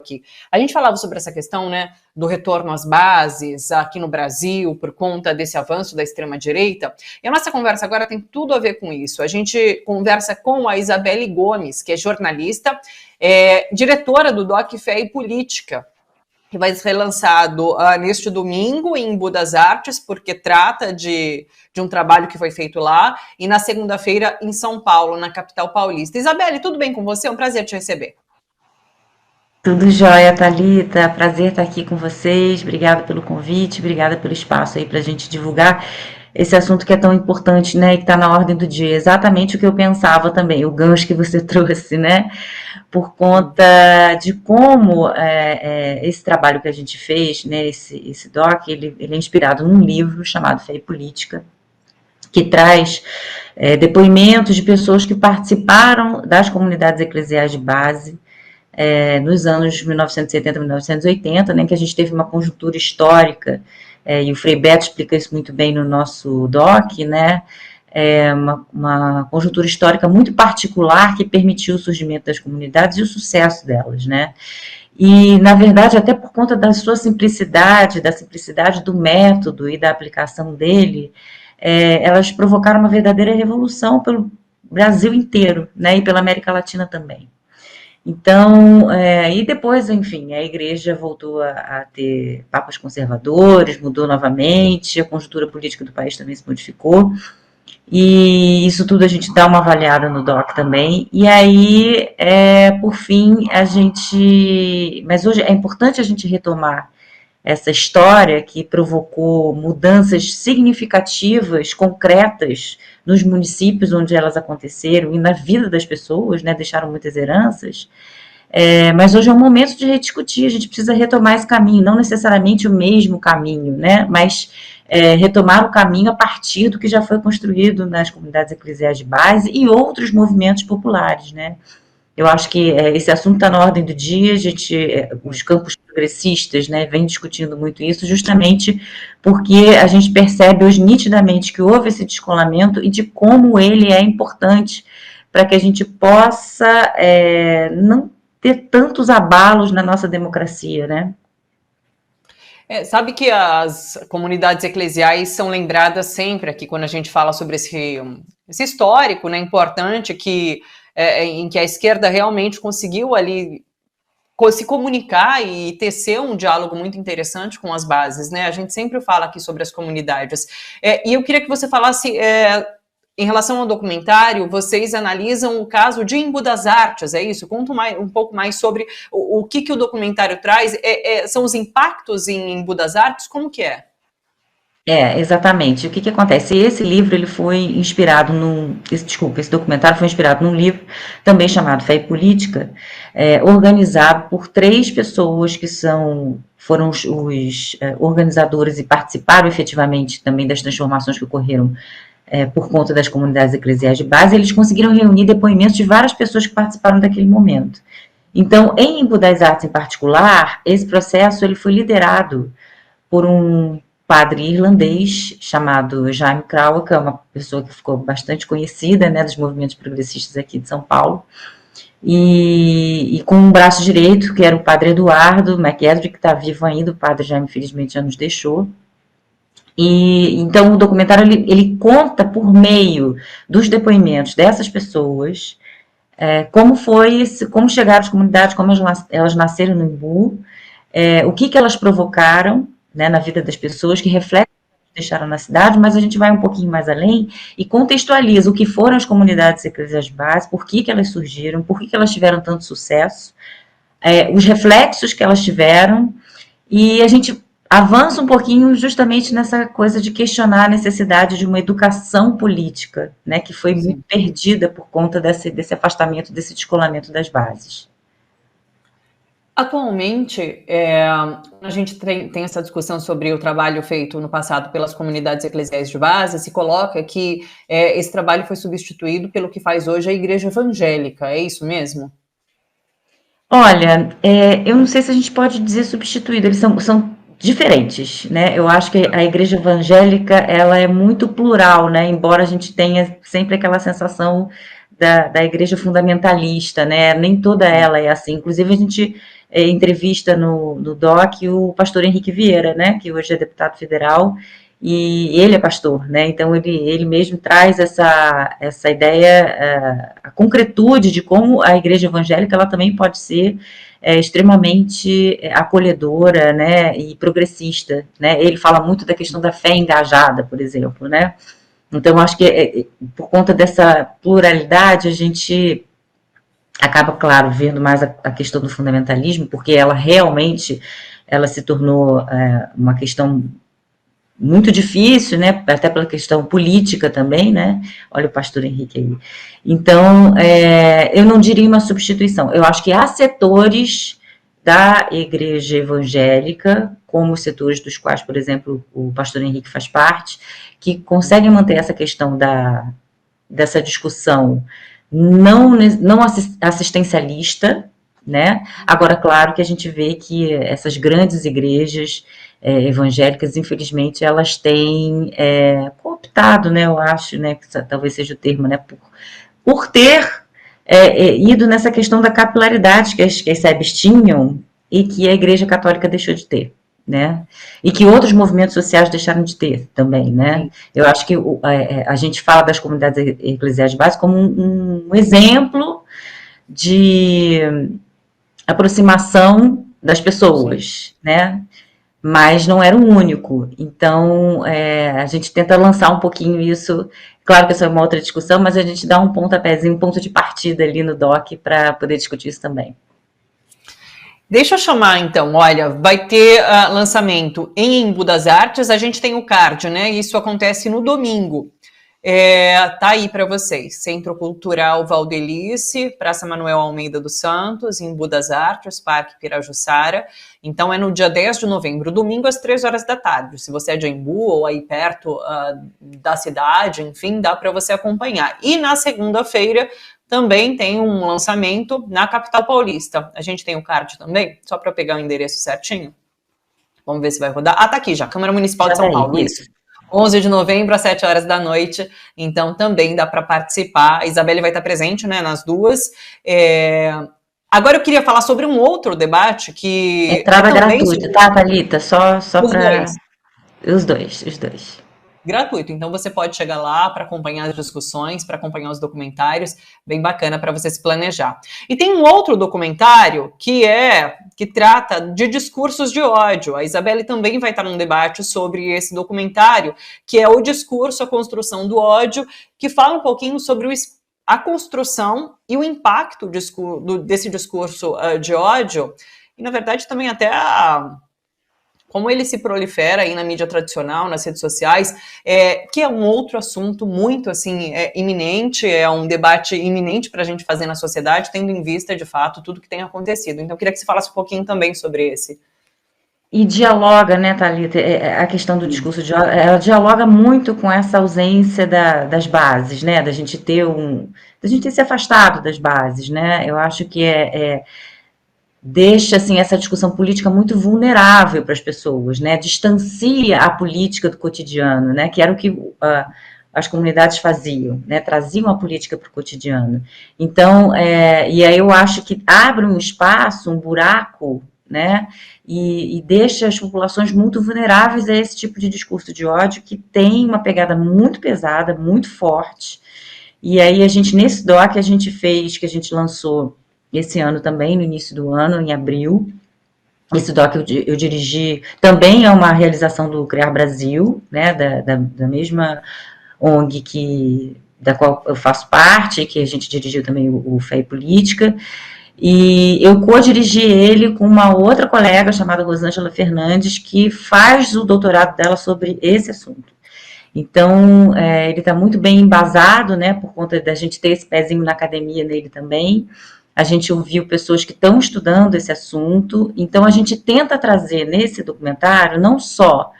aqui. A gente falava sobre essa questão, né, do retorno às bases aqui no Brasil por conta desse avanço da extrema-direita, e a nossa conversa agora tem tudo a ver com isso. A gente conversa com a Isabelle Gomes, que é jornalista, diretora do Doc Fé e Política, que vai ser relançado neste domingo em Embu das Artes, porque trata de um trabalho que foi feito lá, e na segunda-feira em São Paulo, na capital paulista. Isabelle, tudo bem com você? É um prazer te receber. Tudo jóia, Thalita. Prazer estar aqui com vocês. Obrigada pelo convite, obrigada pelo espaço aí para a gente divulgar esse assunto que é tão importante, né, e que está na ordem do dia. Exatamente o que eu pensava também, o gancho que você trouxe, né, por conta de como esse trabalho que a gente fez, né, esse doc, ele é inspirado num livro chamado Fé e Política, que traz depoimentos de pessoas que participaram das comunidades eclesiais de base, nos anos 1970, 1980, né, que a gente teve uma conjuntura histórica, e o Frei Beto explica isso muito bem no nosso doc, né, uma conjuntura histórica muito particular que permitiu o surgimento das comunidades e o sucesso delas, né. E, na verdade, até por conta da sua simplicidade, da simplicidade do método e da aplicação dele, elas provocaram uma verdadeira revolução pelo Brasil inteiro, né, e pela América Latina também. Então, e depois, enfim, a igreja voltou a ter papas conservadores, mudou novamente, a conjuntura política do país também se modificou, e isso tudo a gente dá uma avaliada no DOC também, e aí, por fim, mas hoje é importante a gente retomar essa história que provocou mudanças significativas, concretas, nos municípios onde elas aconteceram e na vida das pessoas, né, deixaram muitas heranças, mas hoje é um momento de rediscutir, a gente precisa retomar esse caminho, não necessariamente o mesmo caminho, né, mas retomar o caminho a partir do que já foi construído nas comunidades eclesiais de base e outros movimentos populares, né. Eu acho que esse assunto está na ordem do dia, os campos progressistas, né, vêm discutindo muito isso, justamente porque a gente percebe hoje nitidamente que houve esse descolamento e de como ele é importante para que a gente possa não ter tantos abalos na nossa democracia, né? Sabe que as comunidades eclesiais são lembradas sempre aqui quando a gente fala sobre esse histórico, né, importante em que a esquerda realmente conseguiu ali se comunicar e tecer um diálogo muito interessante com as bases, né? A gente sempre fala aqui sobre as comunidades. E eu queria que você falasse, em relação ao documentário, vocês analisam o caso de Embu das Artes, é isso? Conta um pouco mais sobre o que o documentário traz. São os impactos em Embu das Artes? Como que é? Exatamente. O que acontece? Esse livro, ele foi inspirado esse documentário foi inspirado num livro também chamado Fé e Política, organizado por 3 pessoas que foram os organizadores e participaram efetivamente também das transformações que ocorreram por conta das comunidades eclesiais de base. Eles conseguiram reunir depoimentos de várias pessoas que participaram daquele momento. Então, em Embu das Artes em particular, esse processo ele foi liderado por um padre irlandês chamado Jaime Crowell, que é uma pessoa que ficou bastante conhecida, né, dos movimentos progressistas aqui de São Paulo, e com um braço direito, que era o padre Eduardo McEdry, que está vivo ainda, o padre já infelizmente já nos deixou. E então o documentário ele conta por meio dos depoimentos dessas pessoas como chegaram às comunidades, como elas nasceram no Embu, o que elas provocaram, né, na vida das pessoas, que refletem o que deixaram na cidade, mas a gente vai um pouquinho mais além e contextualiza o que foram as comunidades eclesiais de base, por que elas surgiram, por que elas tiveram tanto sucesso, os reflexos que elas tiveram, e a gente avança um pouquinho justamente nessa coisa de questionar a necessidade de uma educação política, né, que foi muito perdida por conta desse afastamento, desse descolamento das bases. Atualmente, a gente tem essa discussão sobre o trabalho feito no passado pelas comunidades eclesiais de base, se coloca que esse trabalho foi substituído pelo que faz hoje a igreja evangélica, é isso mesmo? Olha, eu não sei se a gente pode dizer substituído, eles são diferentes, né? Eu acho que a igreja evangélica, ela é muito plural, né? Embora a gente tenha sempre aquela sensação da igreja fundamentalista, né? Nem toda ela é assim. Inclusive, a gente entrevista no DOC o pastor Henrique Vieira, né, que hoje é deputado federal, e ele é pastor, né, então ele mesmo traz essa ideia, a concretude de como a igreja evangélica ela também pode ser extremamente acolhedora, né, e progressista, né, ele fala muito da questão da fé engajada, por exemplo, né, então acho que por conta dessa pluralidade a gente acaba, claro, vendo mais a questão do fundamentalismo, porque ela realmente ela se tornou uma questão muito difícil, né, até pela questão política também, né, olha o pastor Henrique aí. Então, eu não diria uma substituição, eu acho que há setores da igreja evangélica, como os setores dos quais, por exemplo, o pastor Henrique faz parte, que conseguem manter essa questão dessa discussão não assistencialista, né? Agora, claro que a gente vê que essas grandes igrejas evangélicas, infelizmente, elas têm cooptado, né? Eu acho, né? Que talvez seja o termo, né? Por ter ido nessa questão da capilaridade que as SEBs tinham e que a Igreja Católica deixou de ter, né? E que outros movimentos sociais deixaram de ter também, né? Sim. Eu acho que a gente fala das comunidades eclesiais básicas como um exemplo de aproximação das pessoas, sim, né? Mas não era o único. Então, a gente tenta lançar um pouquinho isso. Claro que essa é uma outra discussão, mas a gente dá um pontapézinho, um ponto de partida ali no DOC para poder discutir isso também. Deixa eu chamar, então, olha, vai ter lançamento em Embu das Artes, a gente tem o card, né? Isso acontece no domingo. Tá aí para vocês, Centro Cultural Valdelice, Praça Manuel Almeida dos Santos, Embu das Artes, Parque Pirajussara. Então é no dia 10 de novembro, domingo às 3 horas da tarde. Se você é de Embu ou aí perto da cidade, enfim, dá para você acompanhar. E na segunda-feira também tem um lançamento na capital paulista. A gente tem o card também, só para pegar o endereço certinho. Vamos ver se vai rodar. Tá aqui já, Câmara Municipal de São Paulo, isso. 11 de novembro, às 7 horas da noite, então também dá para participar. A Isabelle vai estar presente, né, nas duas. Agora eu queria falar sobre um outro debate que... Entrada gratuita, tá, Thalita? Só para... Os dois. Gratuito, então você pode chegar lá para acompanhar as discussões, para acompanhar os documentários, bem bacana para você se planejar. E tem um outro documentário que trata de discursos de ódio. A Isabelle também vai estar num debate sobre esse documentário, que é o discurso, a construção do ódio, que fala um pouquinho sobre a construção e o impacto desse discurso de ódio, e na verdade também até como ele se prolifera aí na mídia tradicional, nas redes sociais, que é um outro assunto muito, assim, iminente, é um debate iminente para a gente fazer na sociedade, tendo em vista, de fato, tudo que tem acontecido. Então, eu queria que você falasse um pouquinho também sobre esse. E dialoga, né, Thalita, a questão do discurso de ódio, ela dialoga muito com essa ausência das bases, né, da gente ter se afastado das bases, né, eu acho que deixa assim essa discussão política muito vulnerável para as pessoas, né? Distancia a política do cotidiano, né? Que era o que as comunidades faziam, né? Traziam a política para o cotidiano. Então, e aí eu acho que abre um espaço, um buraco, né? E deixa as populações muito vulneráveis a esse tipo de discurso de ódio que tem uma pegada muito pesada, muito forte. E aí a gente nesse doc que a gente lançou esse ano também, no início do ano, em abril. Esse doc eu dirigi, também é uma realização do Criar Brasil, né, da mesma ONG da qual eu faço parte, que a gente dirigiu também o Fé e Política, e eu co-dirigi ele com uma outra colega chamada Rosângela Fernandes, que faz o doutorado dela sobre esse assunto. Então, ele está muito bem embasado, né, por conta da gente ter esse pezinho na academia nele também. A gente ouviu pessoas que estão estudando esse assunto, então a gente tenta trazer nesse documentário não só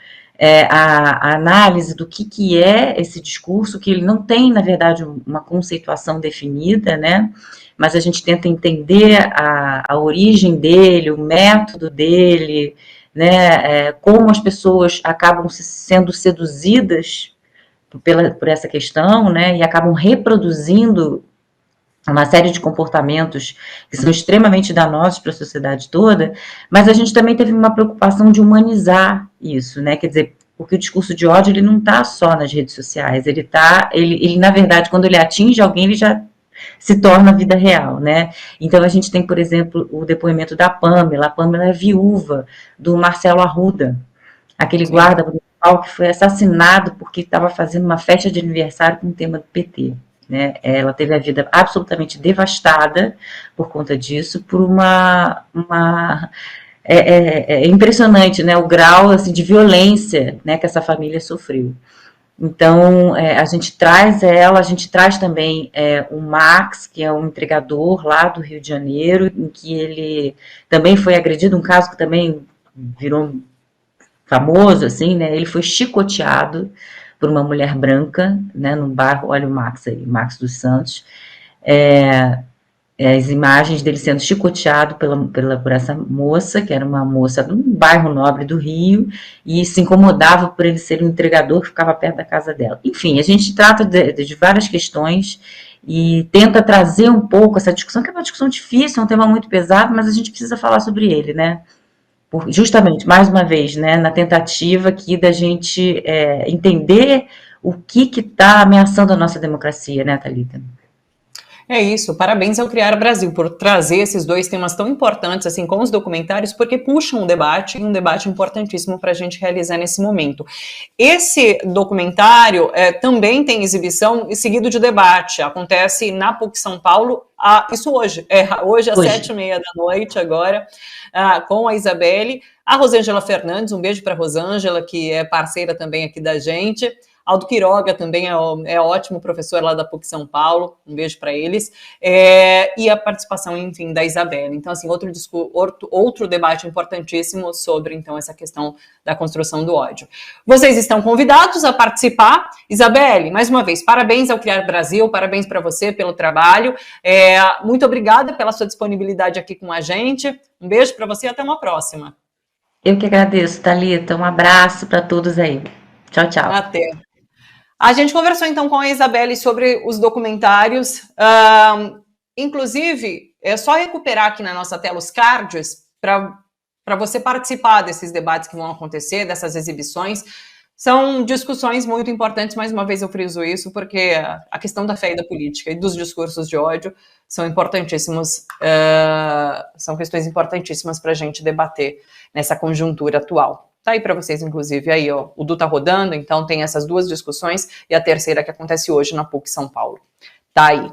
a análise do que é esse discurso, que ele não tem, na verdade, uma conceituação definida, né? Mas a gente tenta entender a origem dele, o método dele, né? Como as pessoas acabam sendo seduzidas por essa questão, né? E acabam reproduzindo uma série de comportamentos que são extremamente danosos para a sociedade toda, mas a gente também teve uma preocupação de humanizar isso, né? Quer dizer, porque o discurso de ódio ele não está só nas redes sociais, ele na verdade, quando ele atinge alguém, ele já se torna a vida real, né? Então a gente tem, por exemplo, o depoimento da Pamela. A Pamela é viúva do Marcelo Arruda, aquele Sim. guarda municipal que foi assassinado porque estava fazendo uma festa de aniversário com o tema do PT. Né? Ela teve a vida absolutamente devastada por conta disso, por é impressionante, né, o grau assim, de violência, né, que essa família sofreu. Então, a gente traz ela, a gente traz também o Max, que é um entregador lá do Rio de Janeiro, em que ele também foi agredido, um caso que também virou famoso, assim, né? Ele foi chicoteado por uma mulher branca, né, no bairro, olha o Max aí, Max dos Santos, as imagens dele sendo chicoteado por essa moça, que era uma moça de um bairro nobre do Rio, e se incomodava por ele ser um entregador que ficava perto da casa dela. Enfim, a gente trata de várias questões e tenta trazer um pouco essa discussão, que é uma discussão difícil, é um tema muito pesado, mas a gente precisa falar sobre ele, né? Justamente, mais uma vez, né, na tentativa aqui da gente entender o que está ameaçando a nossa democracia, né, Thalita? É isso, parabéns ao Criar Brasil por trazer esses dois temas tão importantes, assim como os documentários, porque puxam um debate importantíssimo para a gente realizar nesse momento. Esse documentário também tem exibição e seguido de debate, acontece na PUC São Paulo, isso hoje, hoje às 7h30 agora, com a Isabelle, a Rosângela Fernandes, um beijo para a Rosângela, que é parceira também aqui da gente, Aldo Quiroga também é ótimo professor lá da PUC São Paulo, um beijo para eles, e a participação, enfim, da Isabelle. Então, assim, outro debate importantíssimo sobre, então, essa questão da construção do ódio. Vocês estão convidados a participar. Isabelle, mais uma vez, parabéns ao Criar Brasil, parabéns para você pelo trabalho, muito obrigada pela sua disponibilidade aqui com a gente, um beijo para você e até uma próxima. Eu que agradeço, Thalita, um abraço para todos aí. Tchau, tchau. Até. A gente conversou então com a Isabelle sobre os documentários. Inclusive, é só recuperar aqui na nossa tela os cards para você participar desses debates que vão acontecer, dessas exibições. São discussões muito importantes, mais uma vez eu friso isso, porque a questão da fé e da política e dos discursos de ódio são importantíssimos, são questões importantíssimas para a gente debater nessa conjuntura atual. Tá aí para vocês, inclusive, aí, ó, o Du tá rodando, então tem essas duas discussões e a terceira que acontece hoje na PUC São Paulo. Tá aí.